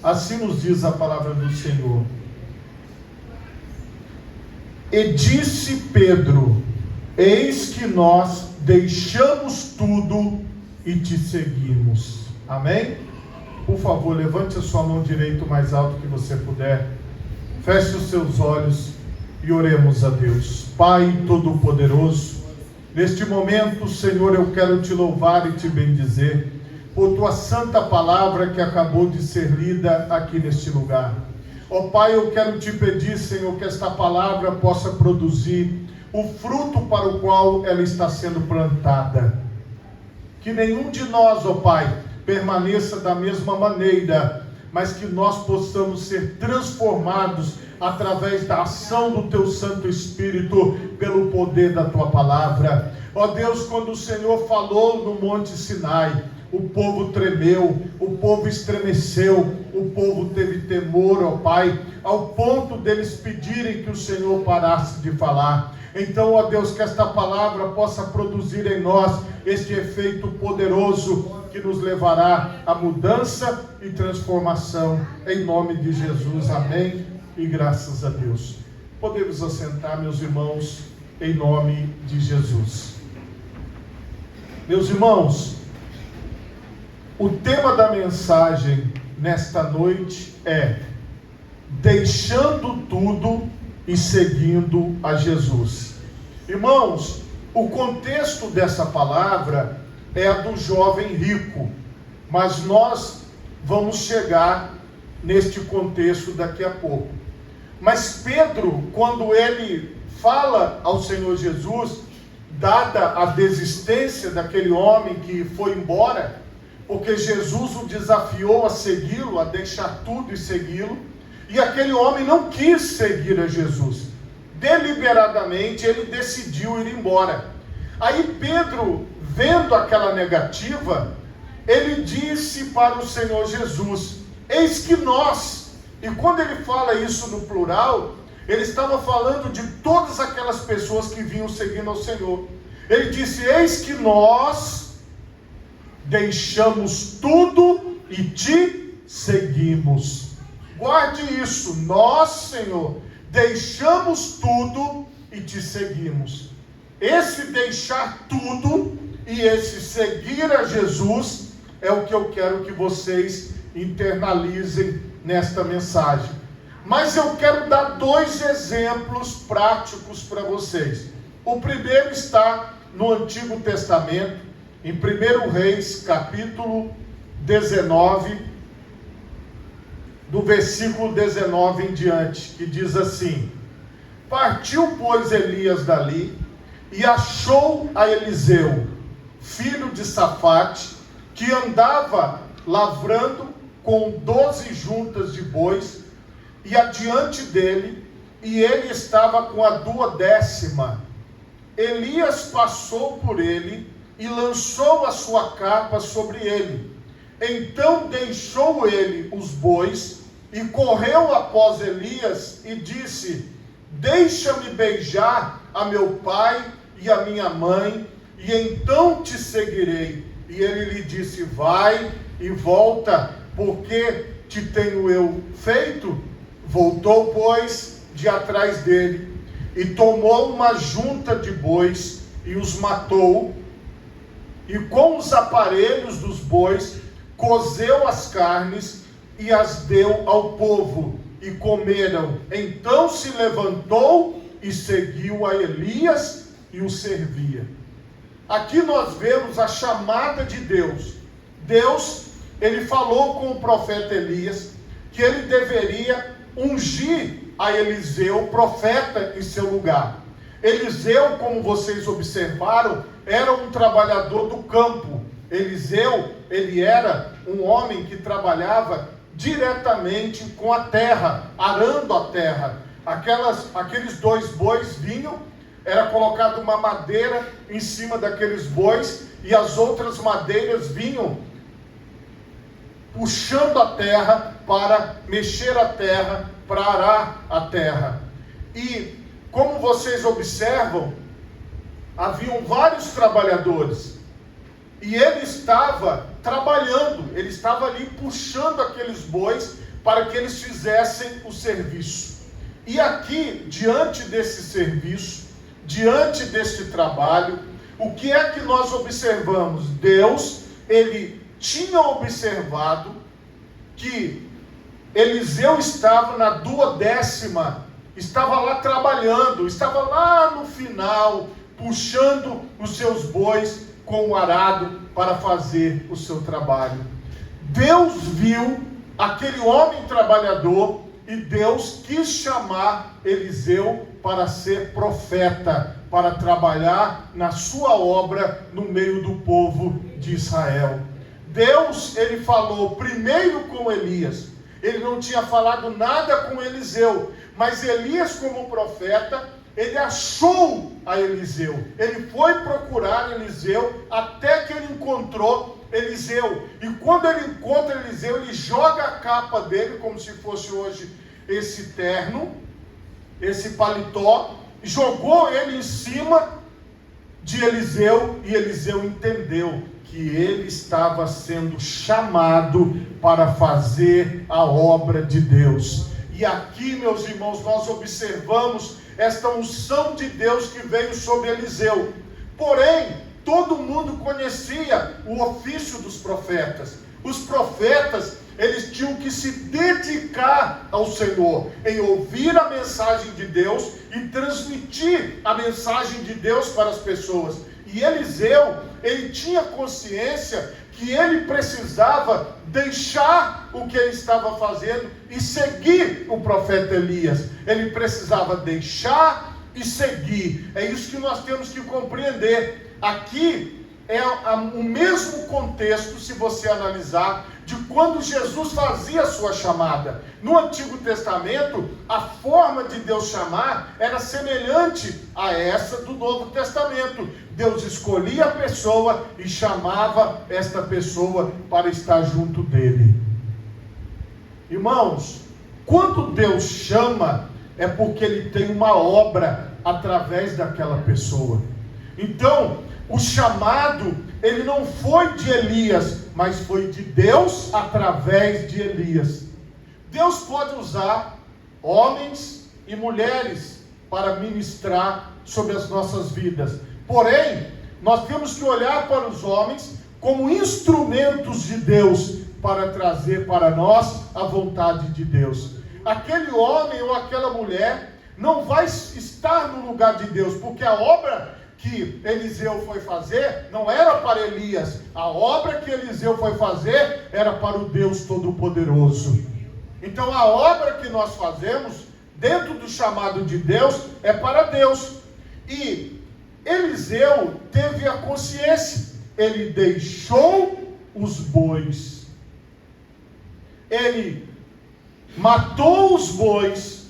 Assim nos diz a palavra do Senhor. E disse Pedro: eis que nós deixamos tudo e te seguimos. Amém? Por favor, levante a sua mão direita o mais alto que você puder. Feche os seus olhos e oremos a Deus. Pai Todo-Poderoso, neste momento, Senhor, eu quero te louvar e te bendizer por tua santa palavra que acabou de ser lida aqui neste lugar. Ó Pai, eu quero te pedir, Senhor, que esta palavra possa produzir o fruto para o qual ela está sendo plantada. Que nenhum de nós, ó Pai, permaneça da mesma maneira, mas que nós possamos ser transformados através da ação do Teu Santo Espírito, pelo poder da Tua palavra. Ó Deus, quando o Senhor falou no Monte Sinai, o povo tremeu, o povo estremeceu, o povo teve temor, ó Pai, ao ponto deles pedirem que o Senhor parasse de falar. Então, ó Deus, que esta palavra possa produzir em nós este efeito poderoso que nos levará à mudança e transformação, em nome de Jesus, amém, e graças a Deus. Podemos assentar, meus irmãos, em nome de Jesus. Meus irmãos, o tema da mensagem nesta noite é: deixando tudo e seguindo a Jesus. Irmãos, o contexto dessa palavra é a do jovem rico, mas nós vamos chegar neste contexto daqui a pouco. Mas Pedro, quando ele fala ao Senhor Jesus, dada a desistência daquele homem que foi embora, porque Jesus o desafiou a segui-lo, a deixar tudo e segui-lo, e aquele homem não quis seguir a Jesus. Deliberadamente ele decidiu ir embora. Aí Pedro, vendo aquela negativa, ele disse para o Senhor Jesus: eis que nós. E quando ele fala isso no plural, ele estava falando de todas aquelas pessoas que vinham seguindo ao Senhor. Ele disse: eis que nós deixamos tudo e te seguimos. Guarde isso: nós, Senhor, deixamos tudo e te seguimos. Esse deixar tudo e esse seguir a Jesus é o que eu quero que vocês internalizem nesta mensagem. Mas eu quero dar 2 exemplos práticos para vocês. O primeiro está no Antigo Testamento, em 1 Reis, capítulo 19, do versículo 19 em diante, que diz assim: partiu, pois, Elias dali, e achou a Eliseu, filho de Safate, que andava lavrando com 12 juntas de bois, e adiante dele, e ele estava com a 12ª. Elias passou por ele, e lançou a sua capa sobre ele. Então deixou ele os bois, e correu após Elias, e disse: deixa-me beijar a meu pai e a minha mãe, e então te seguirei. E ele lhe disse: vai e volta, porque te tenho eu feito. Voltou, pois, de atrás dele, e tomou uma junta de bois, e os matou, e com os aparelhos dos bois, cozeu as carnes, e as deu ao povo, e comeram. Então se levantou, e seguiu a Elias, e o servia. Aqui nós vemos a chamada de Deus. Deus, ele falou com o profeta Elias, que ele deveria ungir a Eliseu, profeta, em seu lugar. Eliseu, como vocês observaram, era um trabalhador do campo. Eliseu, ele era um homem que trabalhava diretamente com a terra, arando a terra. Aqueles 2 bois vinham, era colocada uma madeira em cima daqueles bois, e as outras madeiras vinham puxando a terra para mexer a terra, para arar a terra. E como vocês observam, haviam vários trabalhadores, e ele estava trabalhando, ele estava ali puxando aqueles bois para que eles fizessem o serviço. E aqui, diante desse serviço, diante deste trabalho, o que é que nós observamos? Deus, ele tinha observado que Eliseu estava na 12ª, estava lá trabalhando, estava lá no final, puxando os seus bois com o arado para fazer o seu trabalho. Deus viu aquele homem trabalhador e Deus quis chamar Eliseu para ser profeta, para trabalhar na sua obra no meio do povo de Israel. Deus, ele falou primeiro com Elias. Ele não tinha falado nada com Eliseu, mas Elias, como profeta, ele achou a Eliseu. Ele foi procurar Eliseu até que ele encontrou Eliseu. E quando ele encontra Eliseu, ele joga a capa dele, como se fosse hoje esse terno, esse paletó, jogou ele em cima de Eliseu, e Eliseu entendeu que ele estava sendo chamado para fazer a obra de Deus. E aqui, meus irmãos, nós observamos esta unção de Deus que veio sobre Eliseu. Porém, todo mundo conhecia o ofício dos profetas. Os profetas, eles tinham que se dedicar ao Senhor, em ouvir a mensagem de Deus e transmitir a mensagem de Deus para as pessoas. E Eliseu, ele tinha consciência que ele precisava deixar o que ele estava fazendo e seguir o profeta Elias. Ele precisava deixar e seguir. É isso que nós temos que compreender. Aqui é o mesmo contexto, se você analisar, de quando Jesus fazia a sua chamada. No Antigo Testamento, a forma de Deus chamar era semelhante a essa do Novo Testamento. Deus escolhia a pessoa e chamava esta pessoa para estar junto dele. Irmãos, quando Deus chama, é porque ele tem uma obra através daquela pessoa. Então, o chamado, ele não foi de Elias, mas foi de Deus através de Elias. Deus pode usar homens e mulheres para ministrar sobre as nossas vidas. Porém, nós temos que olhar para os homens como instrumentos de Deus para trazer para nós a vontade de Deus. Aquele homem ou aquela mulher não vai estar no lugar de Deus, porque a obra que Eliseu foi fazer não era para Elias. A obra que Eliseu foi fazer era para o Deus Todo-Poderoso. Então a obra que nós fazemos dentro do chamado de Deus é para Deus. E Eliseu teve a consciência, ele deixou os bois, ele matou os bois,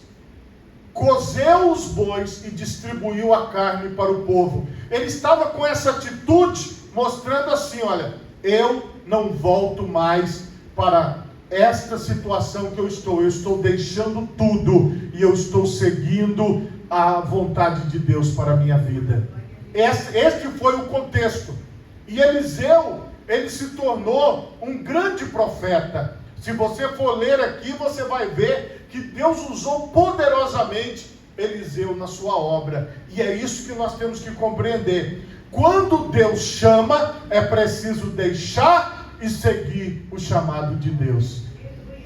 cozeu os bois e distribuiu a carne para o povo. Ele estava com essa atitude, mostrando assim: olha, eu não volto mais para esta situação que eu estou deixando tudo, e eu estou seguindo a vontade de Deus para a minha vida. Este foi o contexto. E Eliseu, ele se tornou um grande profeta. Se você for ler aqui, você vai ver que Deus usou poderosamente Eliseu na sua obra. E é isso que nós temos que compreender. Quando Deus chama, é preciso deixar e seguir o chamado de Deus.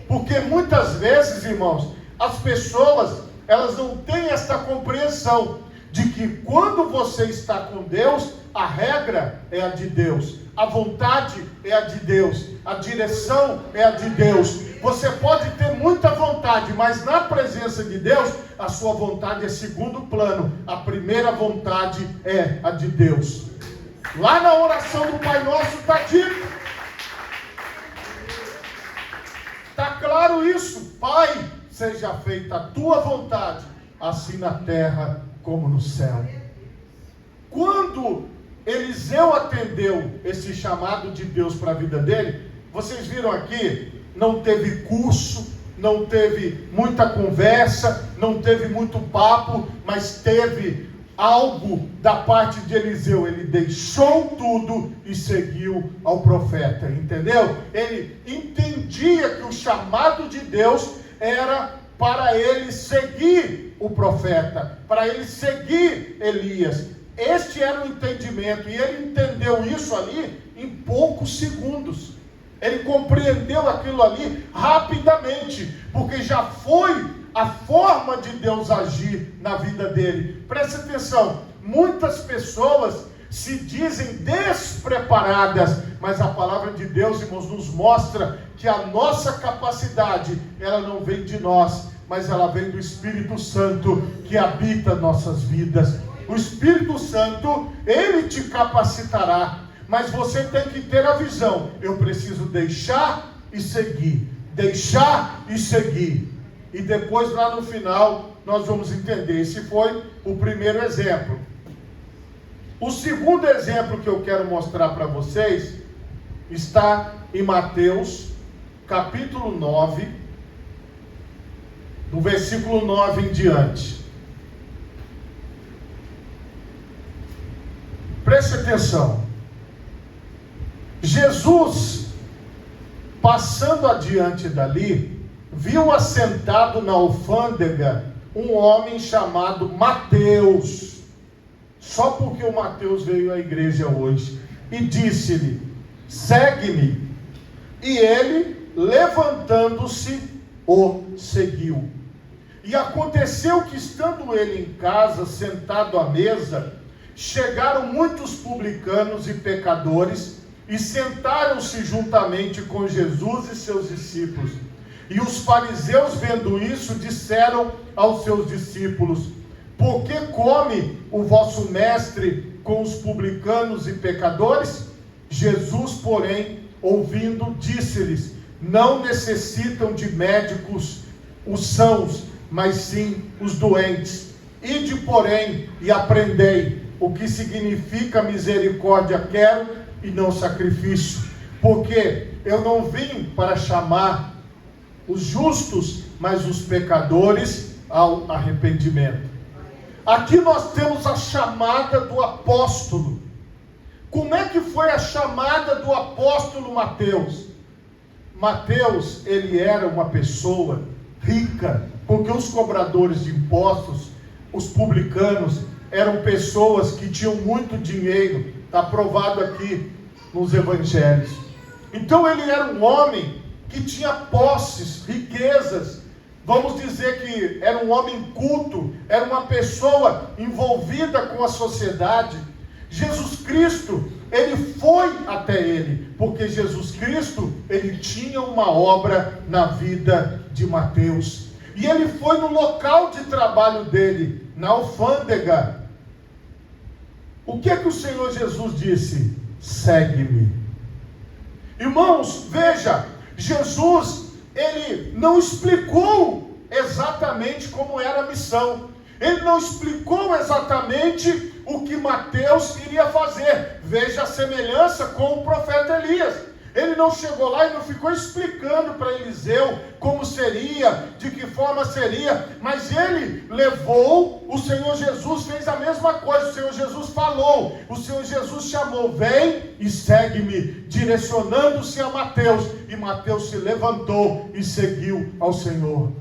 Porque muitas vezes, irmãos, as pessoas, elas não têm esta compreensão de que quando você está com Deus, a regra é a de Deus, a vontade é a de Deus, a direção é a de Deus. Você pode ter muita vontade, mas na presença de Deus, a sua vontade é segundo plano. A primeira vontade é a de Deus. Lá na oração do Pai Nosso está dito, está claro isso: Pai, seja feita a tua vontade, assim na terra como no céu. Quando Eliseu atendeu esse chamado de Deus para a vida dele, vocês viram aqui, não teve curso, não teve muita conversa, não teve muito papo, mas teve algo da parte de Eliseu. Ele deixou tudo e seguiu ao profeta, entendeu? Ele entendia que o chamado de Deus era para ele seguir o profeta, para ele seguir Elias. Este era o entendimento, e ele entendeu isso ali em poucos segundos. Ele compreendeu aquilo ali rapidamente, porque já foi a forma de Deus agir na vida dele. Preste atenção, muitas pessoas se dizem despreparadas, mas a palavra de Deus, irmãos, nos mostra que a nossa capacidade, ela não vem de nós, mas ela vem do Espírito Santo que habita nossas vidas. O Espírito Santo, ele te capacitará, mas você tem que ter a visão: eu preciso deixar e seguir, deixar e seguir. E depois lá no final nós vamos entender. Esse foi o primeiro exemplo. O segundo exemplo que eu quero mostrar para vocês está em Mateus capítulo 9, do versículo 9 em diante. Preste atenção. Jesus, passando adiante dali, viu assentado na alfândega um homem chamado Mateus, só porque o Mateus veio à igreja hoje, e disse-lhe: segue-me. E ele, levantando-se, o seguiu. E aconteceu que, estando ele em casa, sentado à mesa, chegaram muitos publicanos e pecadores, e sentaram-se juntamente com Jesus e seus discípulos. E os fariseus, vendo isso, disseram aos seus discípulos: por que come o vosso mestre com os publicanos e pecadores? Jesus, porém, ouvindo, disse-lhes: não necessitam de médicos os sãos, mas sim os doentes. Ide, porém, e aprendei o que significa misericórdia quero e não sacrifício, porque eu não vim para chamar os justos, mas os pecadores ao arrependimento. Aqui nós temos a chamada do apóstolo. Como é que foi a chamada do apóstolo Mateus? Mateus, ele era uma pessoa rica, porque os cobradores de impostos, os publicanos, eram pessoas que tinham muito dinheiro. Está provado aqui nos evangelhos. Então ele era um homem que tinha posses, riquezas. Vamos dizer que era um homem culto, era uma pessoa envolvida com a sociedade. Jesus Cristo, ele foi até ele, porque Jesus Cristo, ele tinha uma obra na vida de Mateus. E ele foi no local de trabalho dele, na alfândega. O que é que o Senhor Jesus disse? Segue-me. Irmãos, veja, Jesus, ele não explicou exatamente como era a missão. Ele não explicou exatamente o que Mateus iria fazer. Veja a semelhança com o profeta Elias. Ele não chegou lá e não ficou explicando para Eliseu como seria, de que forma seria, mas ele levou, o Senhor Jesus fez a mesma coisa. O Senhor Jesus falou, o Senhor Jesus chamou: vem e segue-me, direcionando-se a Mateus, e Mateus se levantou e seguiu ao Senhor.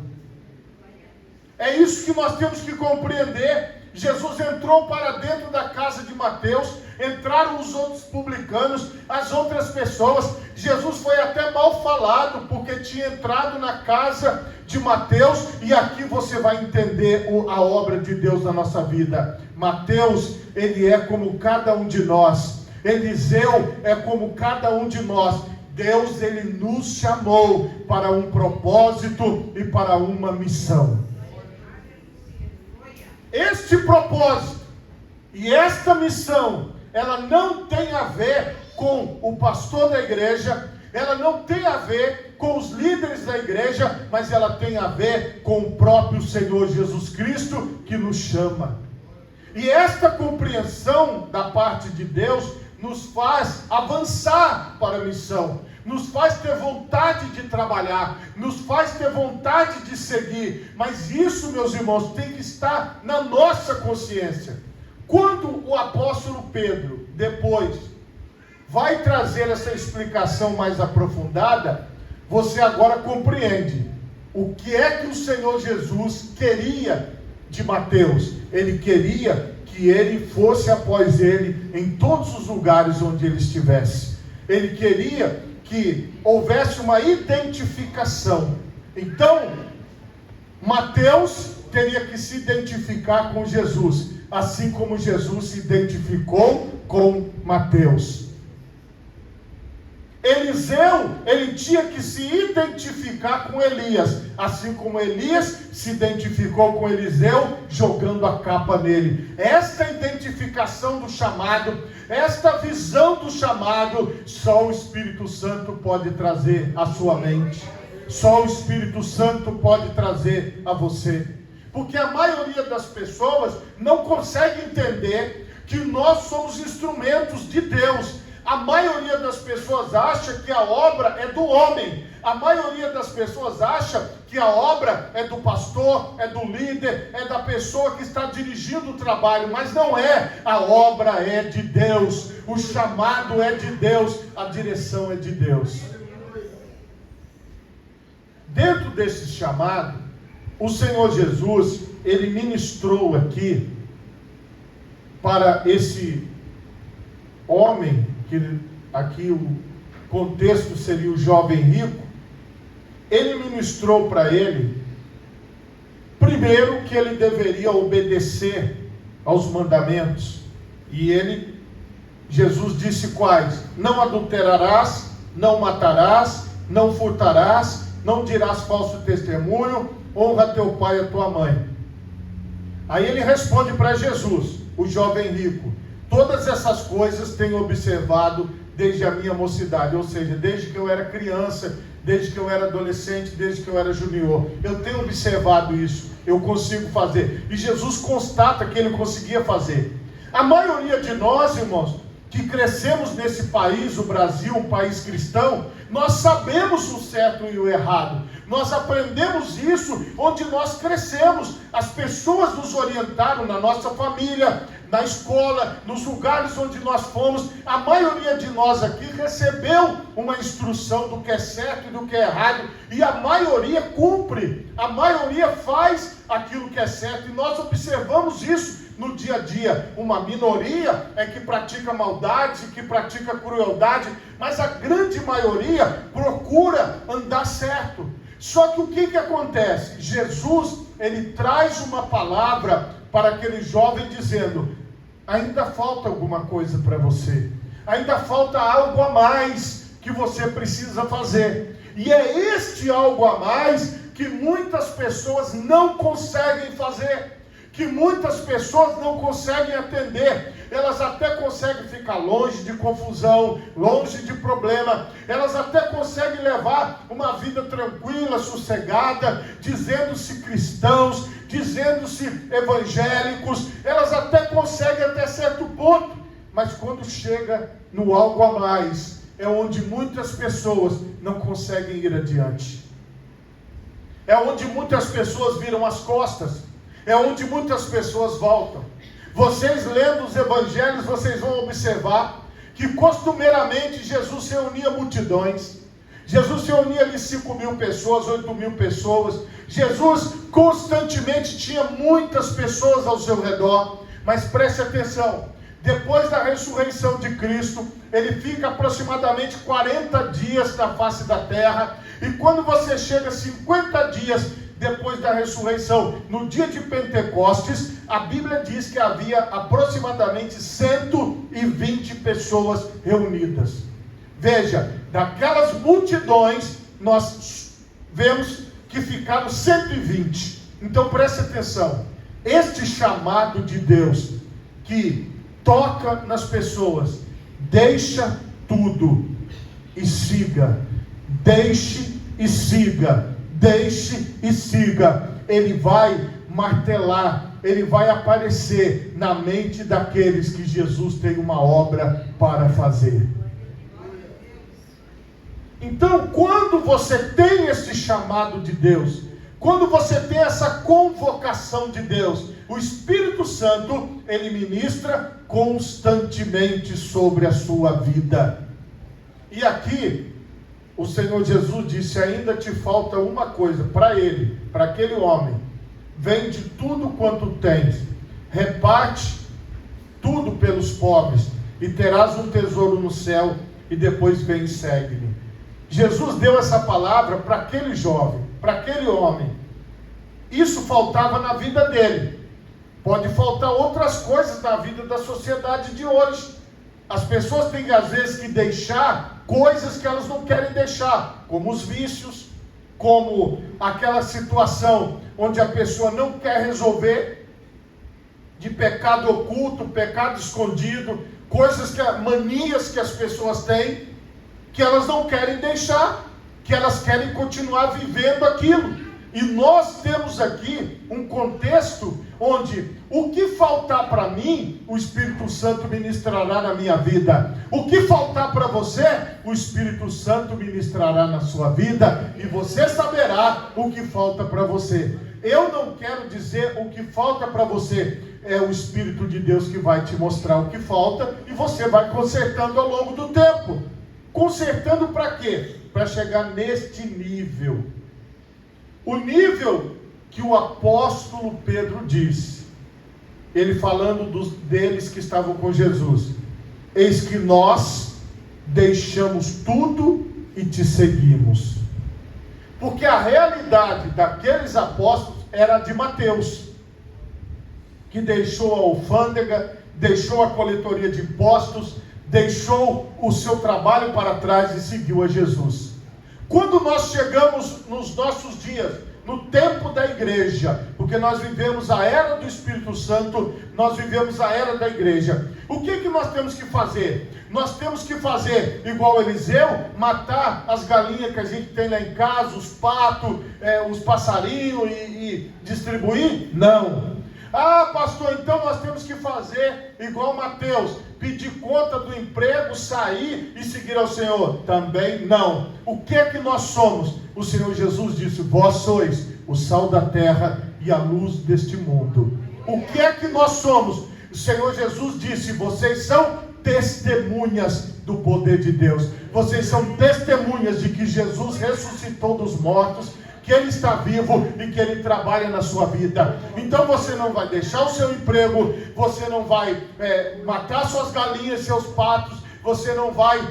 É isso que nós temos que compreender. Jesus entrou para dentro da casa de Mateus, entraram os outros publicanos, as outras pessoas. Jesus foi até mal falado, porque tinha entrado na casa de Mateus, e aqui você vai entender a obra de Deus na nossa vida. Mateus, ele é como cada um de nós. Eliseu é como cada um de nós. Deus, ele nos chamou para um propósito e para uma missão. Este propósito e esta missão, ela não tem a ver com o pastor da igreja, ela não tem a ver com os líderes da igreja, mas ela tem a ver com o próprio Senhor Jesus Cristo que nos chama. E esta compreensão da parte de Deus nos faz avançar para a missão, nos faz ter vontade de trabalhar, nos faz ter vontade de seguir. Mas isso, meus irmãos, tem que estar na nossa consciência. Quando o apóstolo Pedro depois vai trazer essa explicação mais aprofundada, você agora compreende o que é que o Senhor Jesus queria de Mateus. Ele queria que ele fosse após ele em todos os lugares onde ele estivesse. Ele queria que houvesse uma identificação. Então, Mateus teria que se identificar com Jesus, assim como Jesus se identificou com Mateus. Eliseu, ele tinha que se identificar com Elias, assim como Elias se identificou com Eliseu, jogando a capa nele. Esta identificação do chamado, esta visão do chamado, só o Espírito Santo pode trazer à sua mente. Só o Espírito Santo pode trazer a você. Porque a maioria das pessoas não consegue entender que nós somos instrumentos de Deus. A maioria das pessoas acha que a obra é do homem. A maioria das pessoas acha que a obra é do pastor, é do líder, é da pessoa que está dirigindo o trabalho. Mas não é. A obra é de Deus. O chamado é de Deus. A direção é de Deus. Dentro desse chamado, o Senhor Jesus, ele ministrou aqui para esse homem, que aqui o contexto seria o jovem rico. Ele ministrou para ele, primeiro, que ele deveria obedecer aos mandamentos. E Jesus disse quais? Não adulterarás, não matarás, não furtarás, não dirás falso testemunho, honra teu pai e a tua mãe. Aí ele responde para Jesus, o jovem rico: todas essas coisas tenho observado desde a minha mocidade, ou seja, desde que eu era criança, desde que eu era adolescente, desde que eu era junior. Eu tenho observado isso, eu consigo fazer. E Jesus constata que ele conseguia fazer. A maioria de nós, irmãos, que crescemos nesse país, o Brasil, um país cristão, nós sabemos o certo e o errado. Nós aprendemos isso onde nós crescemos. As pessoas nos orientaram na nossa família, na escola, nos lugares onde nós fomos. A maioria de nós aqui recebeu uma instrução do que é certo e do que é errado, e a maioria cumpre, a maioria faz aquilo que é certo, e nós observamos isso no dia a dia. Uma minoria é que pratica maldade, que pratica crueldade, mas a grande maioria procura andar certo. Só que o que acontece? Jesus, ele traz uma palavra para aquele jovem dizendo: ainda falta alguma coisa para você, ainda falta algo a mais que você precisa fazer. E é este algo a mais que muitas pessoas não conseguem fazer, que muitas pessoas não conseguem atender. Elas até conseguem ficar longe de confusão, longe de problema, elas até conseguem levar uma vida tranquila, sossegada, dizendo-se cristãos, dizendo-se evangélicos, elas até conseguem até certo ponto, mas quando chega no algo a mais, é onde muitas pessoas não conseguem ir adiante, é onde muitas pessoas viram as costas, é onde muitas pessoas voltam. Vocês lendo os evangelhos, vocês vão observar que costumeiramente Jesus reunia multidões. Jesus reunia ali 5.000 pessoas, 8.000 pessoas. Jesus constantemente tinha muitas pessoas ao seu redor. Mas preste atenção, depois da ressurreição de Cristo, ele fica aproximadamente 40 dias na face da terra. E quando você chega a 50 dias depois da ressurreição, no dia de Pentecostes, a Bíblia diz que havia aproximadamente 120 pessoas reunidas. Veja, daquelas multidões, nós vemos que ficaram 120. Então preste atenção, este chamado de Deus, que toca nas pessoas, deixa tudo e siga, deixe e siga, deixe e siga. Ele vai martelar, ele vai aparecer na mente daqueles que Jesus tem uma obra para fazer. Então, quando você tem esse chamado de Deus, Quando você tem essa convocação de Deus, o Espírito Santo, ele ministra constantemente sobre a sua vida. E aqui, o Senhor Jesus disse: ainda te falta uma coisa, para ele, para aquele homem: vende tudo quanto tens, reparte tudo pelos pobres, e terás um tesouro no céu, e depois vem e segue-me. Jesus deu essa palavra para aquele jovem, para aquele homem. Isso faltava na vida dele. Pode faltar outras coisas na vida da sociedade de hoje. As pessoas têm às vezes que deixar coisas que elas não querem deixar, como os vícios, como aquela situação onde a pessoa não quer resolver, de pecado oculto, pecado escondido, manias que as pessoas têm, que elas não querem deixar, que elas querem continuar vivendo aquilo. E nós temos aqui um contexto onde o que faltar para mim, o Espírito Santo ministrará na minha vida. O que faltar para você, o Espírito Santo ministrará na sua vida, e você saberá o que falta para você. Eu não quero dizer o que falta para você, é o Espírito de Deus que vai te mostrar o que falta, e você vai consertando ao longo do tempo. Consertando para quê? Para chegar neste nível. O nível que o apóstolo Pedro diz, ele falando deles que estavam com Jesus: eis que nós deixamos tudo e te seguimos. Porque a realidade daqueles apóstolos era de Mateus, que deixou a alfândega, deixou a coletoria de impostos, deixou o seu trabalho para trás e seguiu a Jesus. Quando nós chegamos nos nossos dias, no tempo da igreja, porque nós vivemos a era do Espírito Santo, nós vivemos a era da igreja, o que nós temos que fazer? Nós temos que fazer igual Eliseu, matar as galinhas que a gente tem lá em casa, os patos, os passarinhos e distribuir? Não. Ah, pastor, então nós temos que fazer igual Mateus, pedir conta do emprego, sair e seguir ao Senhor? Também não. O que é que nós somos? O Senhor Jesus disse: vós sois o sal da terra e a luz deste mundo. O que é que nós somos? O Senhor Jesus disse: vocês são testemunhas do poder de Deus. Vocês são testemunhas de que Jesus ressuscitou dos mortos, que Ele está vivo e que Ele trabalha na sua vida. Então você não vai deixar o seu emprego, você não vai matar suas galinhas, seus patos, você não vai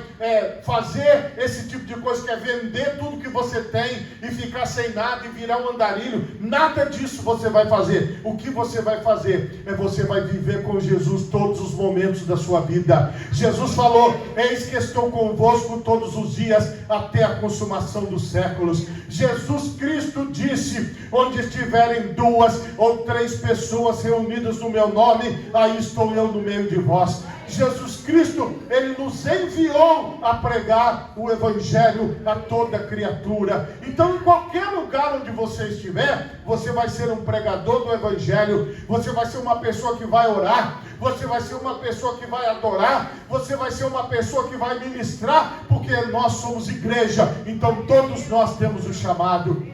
fazer esse tipo de coisa, que é vender tudo que você tem e ficar sem nada e virar um andarilho. Nada disso você vai fazer. O que você vai fazer você vai viver com Jesus todos os momentos da sua vida. Jesus falou: eis que estou convosco todos os dias até a consumação dos séculos. Jesus Cristo disse: onde estiverem 2 ou 3 pessoas reunidas no meu nome, aí estou eu no meio de vós. Jesus Cristo, Ele nos enviou a pregar o Evangelho a toda criatura. Então, em qualquer lugar onde você estiver, você vai ser um pregador do Evangelho, você vai ser uma pessoa que vai orar, você vai ser uma pessoa que vai adorar, você vai ser uma pessoa que vai ministrar, porque nós somos igreja, então todos nós temos o chamado.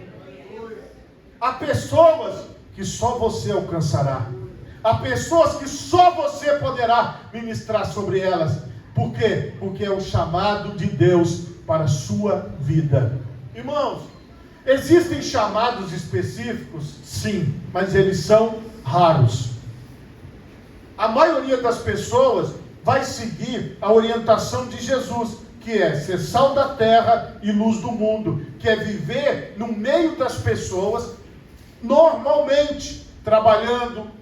Há pessoas que só você alcançará. Há pessoas que só você poderá ministrar sobre elas. Por quê? Porque é o chamado de Deus para a sua vida. Irmãos, existem chamados específicos? Sim, mas eles são raros. A maioria das pessoas vai seguir a orientação de Jesus, que é ser sal da terra e luz do mundo, que é viver no meio das pessoas normalmente, trabalhando,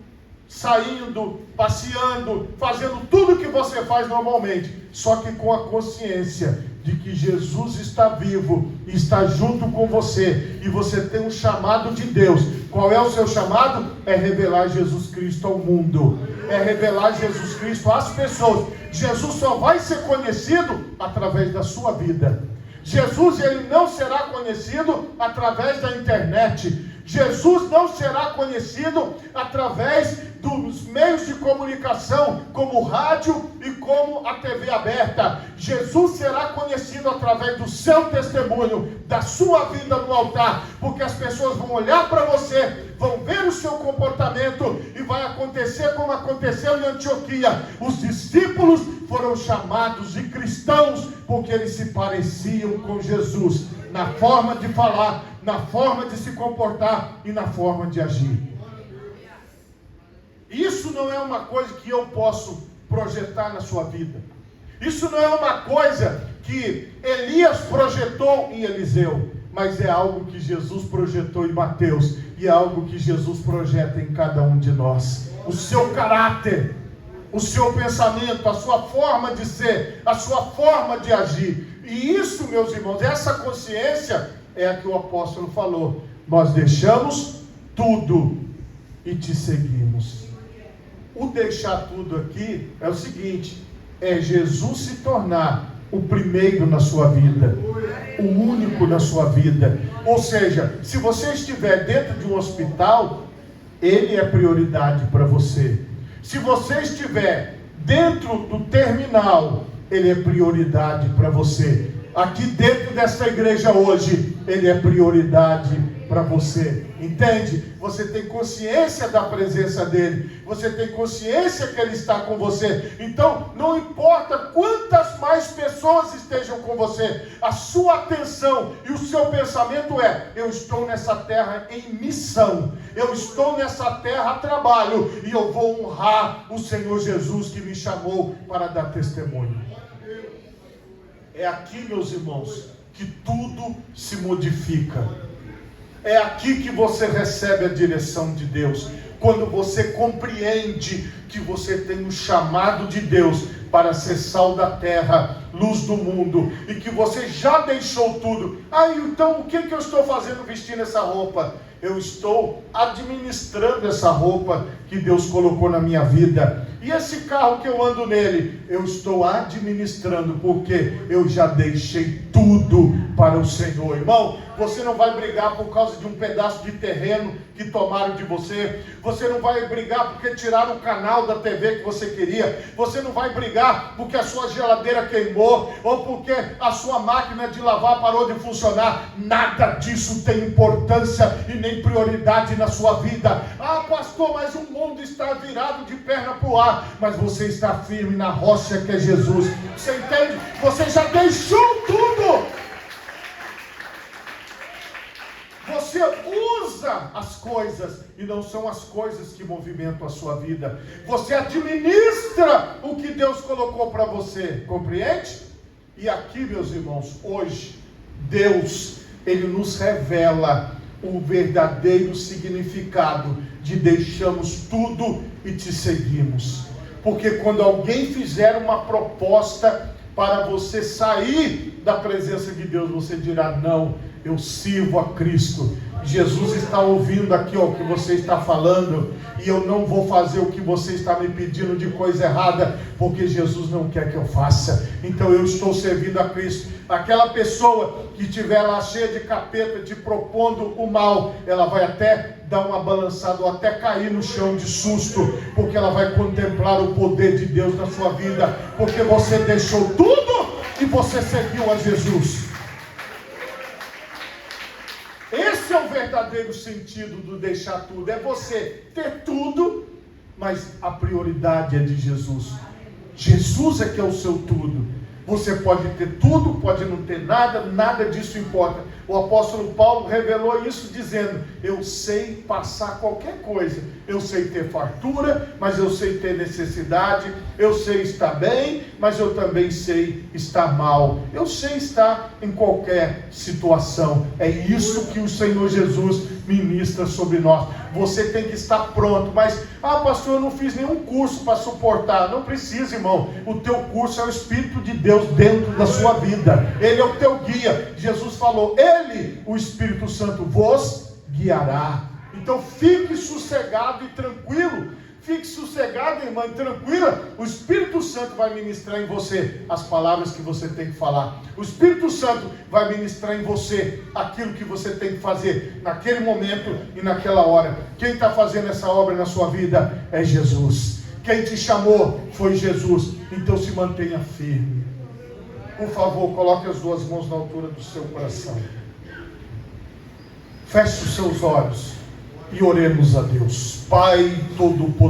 saindo, passeando, fazendo tudo que você faz normalmente, só que com a consciência de que Jesus está vivo e está junto com você, e você tem um chamado de Deus. Qual é o seu chamado? É revelar Jesus Cristo ao mundo, é revelar Jesus Cristo às pessoas. Jesus só vai ser conhecido através da sua vida. Jesus, ele não será conhecido através da internet. Jesus não será conhecido através dos meios de comunicação, como o rádio e como a TV aberta. Jesus será conhecido através do seu testemunho, da sua vida no altar, porque as pessoas vão olhar para você, vão ver o seu comportamento, e vai acontecer como aconteceu em Antioquia. Os discípulos foram chamados de cristãos porque eles se pareciam com Jesus, na forma de falar, na forma de se comportar e na forma de agir. Isso não é uma coisa que eu posso projetar na sua vida. Isso não é uma coisa que Elias projetou em Eliseu, mas é algo que Jesus projetou em Mateus, e é algo que Jesus projeta em cada um de nós. O seu caráter, o seu pensamento, a sua forma de ser, a sua forma de agir. E isso, meus irmãos, essa consciência é a que o apóstolo falou: nós deixamos tudo e te seguimos. O deixar tudo aqui é o seguinte: é Jesus se tornar o primeiro na sua vida, o único na sua vida. Ou seja, se você estiver dentro de um hospital, ele é prioridade para você. Se você estiver dentro do terminal, ele é prioridade para você. Aqui dentro dessa igreja hoje, ele é prioridade para você. Entende? Você tem consciência da presença dele. Você tem consciência que ele está com você. Então, não importa quantas mais pessoas estejam com você, a sua atenção e o seu pensamento é: eu estou nessa terra em missão. Eu estou nessa terra a trabalho, e eu vou honrar o Senhor Jesus que me chamou para dar testemunho. É aqui, meus irmãos, que tudo se modifica. É aqui que você recebe a direção de Deus. Quando você compreende que você tem um chamado de Deus para ser sal da terra, luz do mundo, e que você já deixou tudo. Então o que eu estou fazendo vestindo essa roupa? Eu estou administrando essa roupa que Deus colocou na minha vida. E esse carro que eu ando nele, eu estou administrando, porque eu já deixei tudo para o Senhor. Irmão, você não vai brigar por causa de um pedaço de terreno que tomaram de você. Você não vai brigar porque tiraram o canal da TV que você queria. Você não vai brigar porque a sua geladeira queimou, ou porque a sua máquina de lavar parou de funcionar. Nada disso tem importância e nem prioridade na sua vida. Pastor, mas o mundo está virado de perna para o ar. Mas você está firme na rocha que é Jesus. Você entende? Você já deixou tudo. Você usa as coisas, e não são as coisas que movimentam a sua vida. Você administra o que Deus colocou para você, compreende? E aqui, meus irmãos, hoje, Deus, Ele nos revela o verdadeiro significado de deixamos tudo e te seguimos. Porque quando alguém fizer uma proposta para você sair da presença de Deus, você dirá: não, eu sirvo a Cristo. Jesus está ouvindo aqui o que você está falando, e eu não vou fazer o que você está me pedindo de coisa errada, porque Jesus não quer que eu faça. Então eu estou servindo a Cristo. Aquela pessoa que estiver lá cheia de capeta, te propondo o mal, ela vai até dar uma balançada, ou até cair no chão de susto, porque ela vai contemplar o poder de Deus na sua vida, porque você deixou tudo e você seguiu a Jesus. Esse é o verdadeiro sentido do deixar tudo. É você ter tudo, mas a prioridade é de Jesus. Jesus é que é o seu tudo. Você pode ter tudo, pode não ter nada, nada disso importa. O apóstolo Paulo revelou isso dizendo: eu sei passar qualquer coisa. Eu sei ter fartura, mas eu sei ter necessidade. Eu sei estar bem, mas eu também sei estar mal. Eu sei estar em qualquer situação. É isso que o Senhor Jesus ministra sobre nós. Você tem que estar pronto. Mas, pastor, eu não fiz nenhum curso para suportar. Não precisa, irmão. O teu curso é o Espírito de Deus dentro da sua vida. Ele é o teu guia. Jesus falou: Ele, o Espírito Santo, vos guiará. Então fique sossegado e tranquilo. Fique sossegada, irmã, tranquila. O Espírito Santo vai ministrar em você as palavras que você tem que falar. O Espírito Santo vai ministrar em você aquilo que você tem que fazer naquele momento e naquela hora. Quem está fazendo essa obra na sua vida é Jesus. Quem te chamou foi Jesus. Então se mantenha firme. Por favor, coloque as duas mãos na altura do seu coração. Feche os seus olhos e oremos a Deus. Pai Todo-Poderoso.